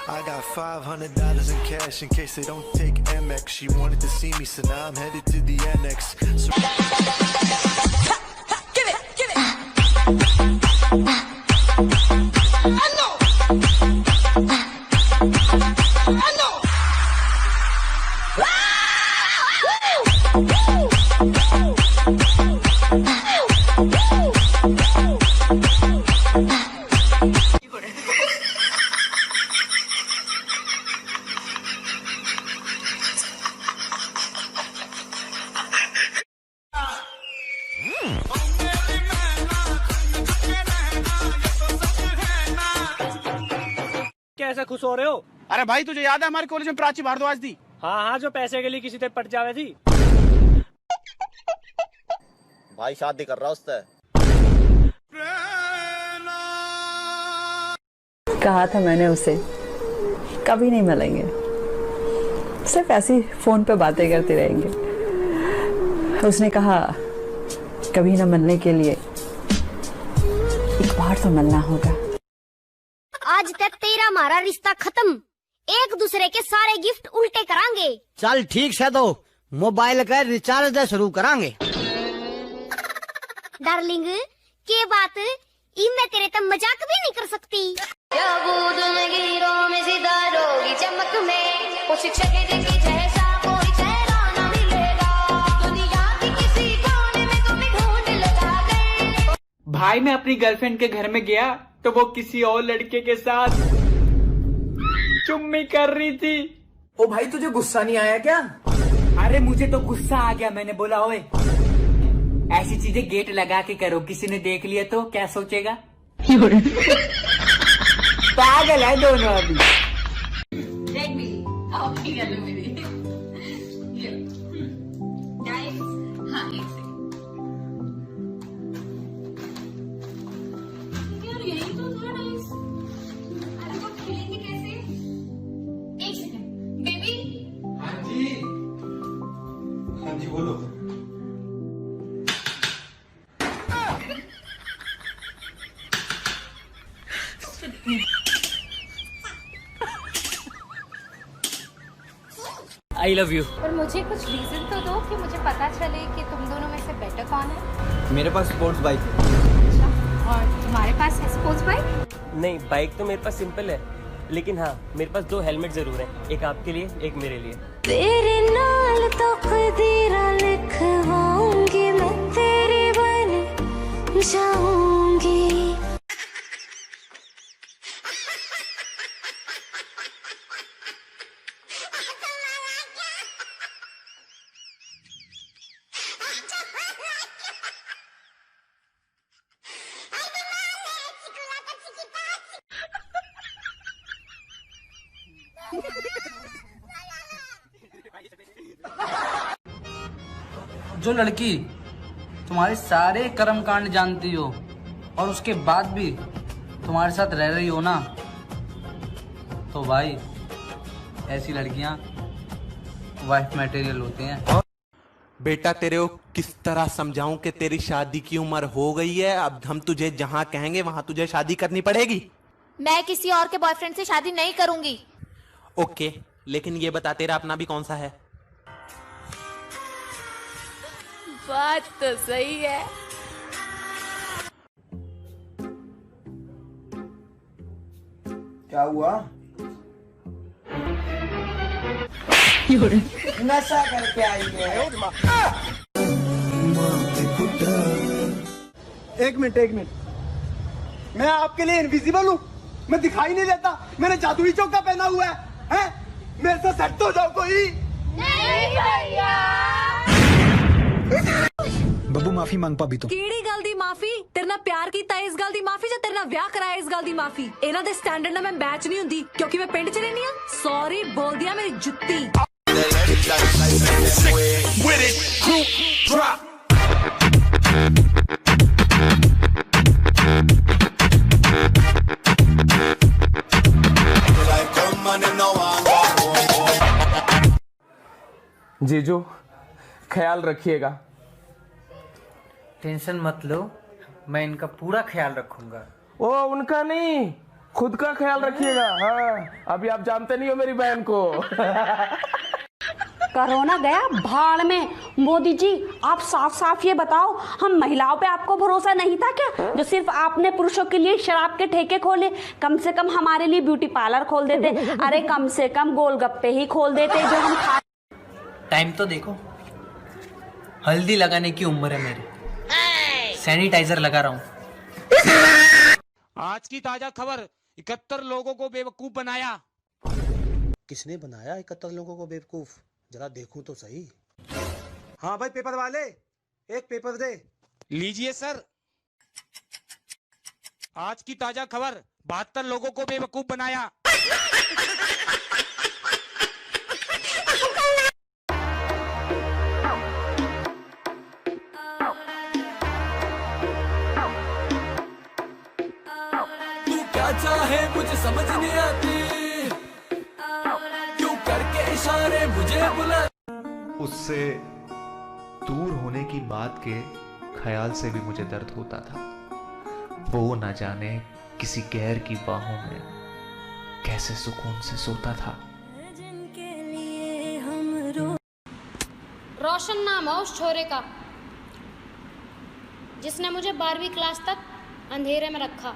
I got $500 in cash in case they don't take MX. She wanted to see me, so now I'm headed to the NX. So Give it, give it. I know. I know. क्या ऐसा खुश हो रहे हो? अरे भाई तुझे याद है हमारे कॉलेज में प्राची भारद्वाज थी? हाँ हाँ, जो पैसे के लिए किसी से पट जावे थी। भाई शादी कर रहा उससे। कहा था मैंने उसे कभी नहीं मिलेंगे, सिर्फ ऐसी फोन पे बातें करते रहेंगे। उसने कहा कभी ना मिलने के लिए एक बार तो मिलना होगा। आज तक तेरा हमारा रिश्ता खत्म, एक दूसरे के सारे गिफ्ट उल्टे करांगे। चल ठीक है, तो मोबाइल का रिचार्ज शुरू करांगे। डार्लिंग के बात ई मैं तेरे तक मजाक भी नहीं कर सकती। चमक में उस जैसा कोई चेहरा न मिलेगा, दुनिया की किसी कोने में तुम्हें ढूंढ लगा गए। भाई मैं अपनी गर्लफ्रेंड के घर में गया तो वो किसी और लड़के के साथ चुम्मी कर रही थी। ओ भाई तुझे गुस्सा नहीं आया क्या? अरे मुझे तो गुस्सा आ गया। मैंने बोला ओए ऐसी चीजें गेट लगा के करो, किसी ने देख लिया तो क्या सोचेगा? पागल है दोनों अभी। हाँ जी बोलो। I love you. पर मुझे कुछ रीजन तो दो कि मुझे पता चले कि तुम दोनों में से बेटर कौन है। मेरे पास स्पोर्ट्स बाइक है। अच्छा, और तुम्हारे पास है स्पोर्ट्स बाइक? नहीं, बाइक तो मेरे पास सिंपल है, लेकिन हाँ मेरे पास 2 हेलमेट जरूर है, एक आपके लिए एक मेरे लिए। तेरे नाल तो कदीरा लिखवाऊंगी, मैं तेरी बन जाऊंगी। जो लड़की तुम्हारे सारे कर्म कांड जानती हो और उसके बाद भी तुम्हारे साथ रह रही हो ना, तो भाई ऐसी लड़कियां वाइफ मटेरियल होती हैं। बेटा तेरे को किस तरह समझाऊं कि तेरी शादी की उम्र हो गई है, अब हम तुझे जहां कहेंगे वहां तुझे शादी करनी पड़ेगी। मैं किसी और के बॉयफ्रेंड से शादी नहीं करूंगी। ओके, लेकिन ये बता तेरा अपना भी कौन सा है? बात तो सही है। क्या हुआ? नशा करके आई है। एक मिनट, मैं आपके लिए इनविजिबल हूँ? मैं दिखाई नहीं देता? मैंने जादुई चौका पहना हुआ है? मेरे से सेट हो जाओ कोई। नहीं भैया। बब्बू माफी मांग पा भी तो। ਕਿਹੜੀ ਗੱਲ ਦੀ ਮਾਫੀ? ਤੇਰੇ ਨਾਲ ਪਿਆਰ ਕੀਤਾ ਇਸ ਗੱਲ ਦੀ ਮਾਫੀ ਜਾਂ ਤੇਰੇ ਨਾਲ ਵਿਆਹ ਕਰਾਇਆ ਇਸ ਗੱਲ ਦੀ ਮਾਫੀ? ਇਹਨਾਂ ਦੇ ਸਟੈਂਡਰਡ ਨਾਲ ਮੈਂ ਮੈਚ ਨਹੀਂ ਹੁੰਦੀ ਕਿਉਂਕਿ ਮੈਂ ਪਿੰਡ 'ਚ ਰਹਿੰਦੀ ਆ। ਸੌਰੀ ਬੋਲਦੀ ਆ ਮੇਰੀ ਜੁੱਤੀ। जीजू ख्याल रखिएगा। टेंशन मत लो, मैं इनका पूरा ख्याल रखूंगा। ओ उनका नहीं, खुद का ख्याल रखिएगा। हाँ, अभी आप जानते नहीं हो मेरी बहन को। कोरोना गया भाड़ में। मोदी जी आप साफ साफ ये बताओ, हम महिलाओं पे आपको भरोसा नहीं था क्या, जो सिर्फ आपने पुरुषों के लिए शराब के ठेके खोले? कम से कम हमारे लिए ब्यूटी पार्लर खोल देते। अरे कम से कम गोलगप्पे ही खोल देते जो हम खा। टाइम तो देखो, हल्दी लगाने की उम्र है मेरी, सैनिटाइजर लगा रहा हूँ। आज की ताजा खबर, 71 लोगों को बेवकूफ बनाया। किसने बनाया 71 लोगों को बेवकूफ? जरा देखूं तो सही। हाँ भाई पेपर वाले, एक पेपर दे। लीजिए सर। आज की ताजा खबर, 72 लोगों को बेवकूफ बनाया। तू क्या चाहे मुझे समझ नहीं आती, क्यों करके इशारे मुझे बुला। उससे दूर होने की बात के ख्याल से भी मुझे दर्द होता था। वो ना जाने किसी गैर की बाहों में कैसे सुकून से सोता था। रोशन नाम है उस छोरे का जिसने मुझे 12वीं क्लास तक अंधेरे में रखा।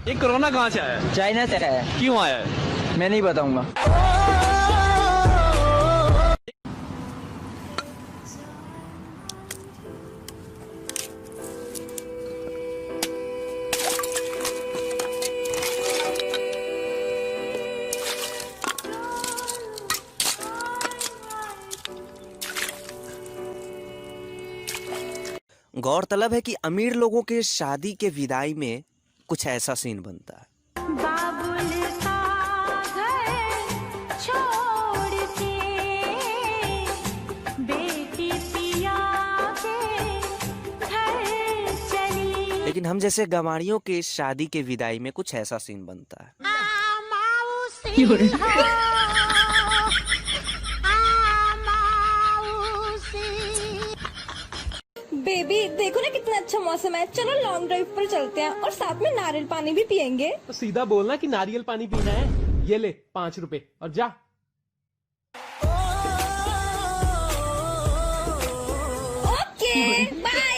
ये कोरोना कहाँ से आया? चाइना से आया। क्यों आया है? मैं नहीं बताऊंगा। गौरतलब है कि अमीर लोगों के शादी के विदाई में कुछ ऐसा सीन बनता है। बाबुल का घर छोड़ के बेटी पिया के घर चली। लेकिन हम जैसे गंवारियों के शादी के विदाई में कुछ ऐसा सीन बनता है। बेबी देखो ना कितना अच्छा मौसम है, चलो लॉन्ग ड्राइव पर चलते हैं और साथ में नारियल पानी भी पियेंगे। तो सीधा बोलना कि नारियल पानी पीना है। ये ले 5 रुपए और जा। Okay bye.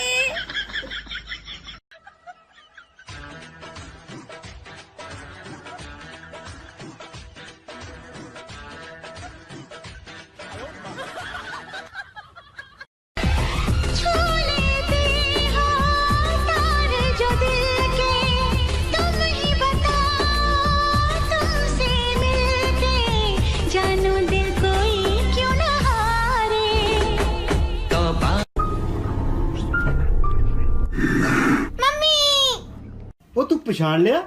वो तू पहचान लिया?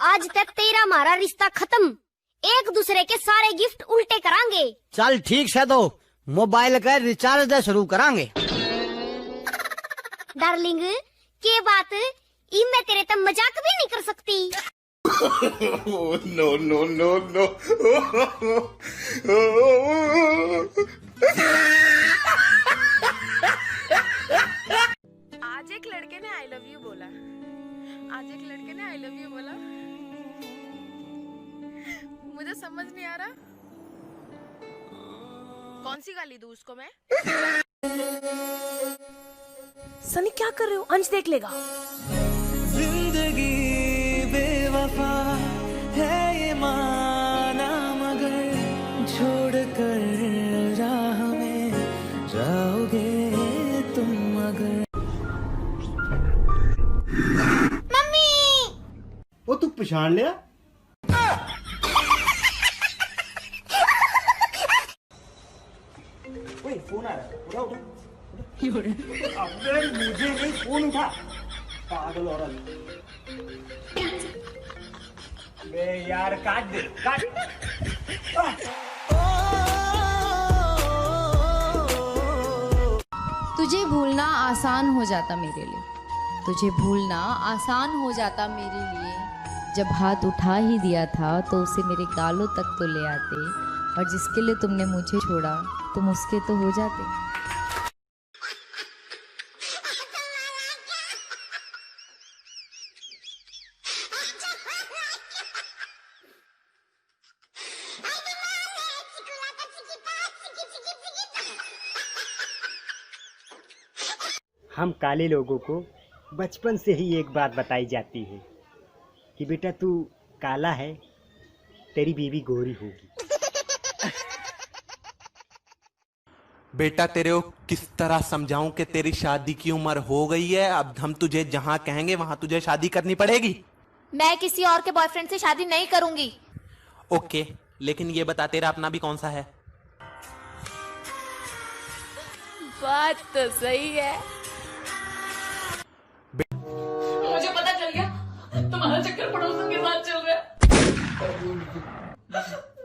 आज तक तेरा हमारा रिश्ता खत्म, एक दूसरे के सारे गिफ्ट उल्टे करांगे। चल ठीक है, तो मोबाइल का रिचार्ज दे शुरू करांगे। डार्लिंग के बात ई मैं तेरे तक मजाक भी नहीं कर सकती। No no no no. आज एक लड़के ने आई लव यू बोला। आज एक लड़के ने आई लव यू बोला। मुझे समझ नहीं आ रहा कौन सी गाली दूं उसको मैं। सनी क्या कर रहे हो? अंश देख लेगा। जिंदगी बेवफा है ये माना, मगर छोड़ कर राह में जाओगे तुम अगर। मम्मी वो तू पहचान लिया? ओए फोन आ रहा है, उठा उठा। अबे मुझे नहीं, फोन उठा। पागल औरत। बे यार काट दे, काट। तुझे भूलना आसान हो जाता मेरे लिए, तुझे भूलना आसान हो जाता मेरे लिए। जब हाथ उठा ही दिया था तो उसे मेरे गालों तक तो ले आते, और जिसके लिए तुमने मुझे छोड़ा तुम उसके तो हो जाते। हम काले लोगों को बचपन से ही एक बात बताई जाती है कि बेटा तू काला है, तेरी बीवी गोरी होगी। बेटा तेरे को किस तरह समझाऊं कि तेरी शादी की उम्र हो गई है, अब हम तुझे जहां कहेंगे वहां तुझे शादी करनी पड़ेगी। मैं किसी और के बॉयफ्रेंड से शादी नहीं करूंगी। ओके, लेकिन ये बता तेरा अपना भी कौन सा है? बात तो सही है। मुझे पता चल गया तुम्हारा चक्कर पड़ोसन के साथ चल रहा है।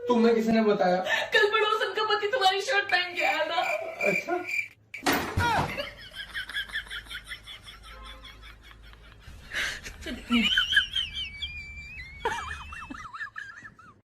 तुम्हें किसने बताया? कल पड़ोसन का पति तुम्हारी शर्ट पहन के आया था। अच्छा।